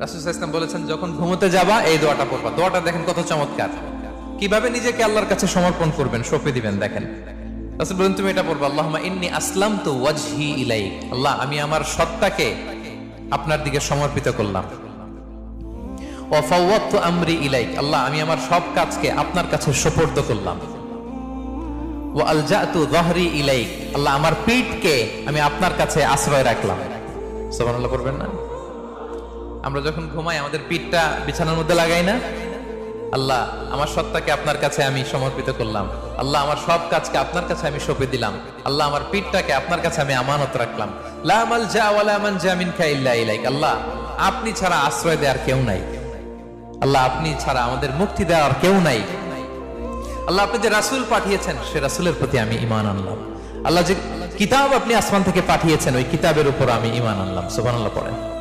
রাসূল সাল্লাল্লাহু আলাইহি ওয়াসাল্লাম বলেছেন, যখন ঘুমোতে যাবা এই দোয়াটা পড়বা। দোয়াটা দেখেন কত চমৎকার, কিভাবে নিজেকে আল্লাহর কাছে সমর্পণ করবেন, সঁপে দিবেন। দেখেন রাসূল বলেন, তুমি এটা পড়বা, আল্লাহুম্মা ইন্নী আসলামতু ওয়াজহি ইলাইক। আল্লাহ, আমি আমার সত্তাকে আপনার দিকে সমর্পিত করলাম। ওয়া ফাওয়াদতু আমরি ইলাইক। আল্লাহ, আমি আমার সব কাজকে আপনার কাছে সুপর্দ করলাম। ওয়া আলজাতু যহরি ইলাইক। আল্লাহ, আমার পিঠকে আমি আপনার কাছে আশ্রয় রাখলাম। সুবহানাল্লাহ পড়বেন না? আমরা যখন ঘুমাই আমাদের পিঠটা বিছানার মধ্যে লাগাই না? আল্লাহ, আমার সত্তাকে আপনার কাছে আমি সমর্পিত করলাম। আল্লাহ, আমার সব কাজকে আপনার কাছে আমি সঁপে দিলাম। আল্লাহ, আমার পিঠটাকে আপনার কাছে আমি আমানত রাখলাম। লা মালজা ওয়ালা মানজা মিনকা ইল্লা ইলাইক। আল্লাহ, আপনি ছাড়া আশ্রয় দেওয়ার কেউ নাই। আল্লাহ, আপনি ছাড়া আমাদের মুক্তি দেওয়ার কেউ নাই। আল্লাহ, আপনি যে রাসূল পাঠিয়েছেন সে রাসূলের প্রতি আমি ঈমান আনলাম। আল্লাহ, যে কিতাব আপনি আসমান থেকে পাঠিয়েছেন ওই কিতাবের উপর আমি ঈমান আনলাম। সুবহানাল্লাহ পড়েন।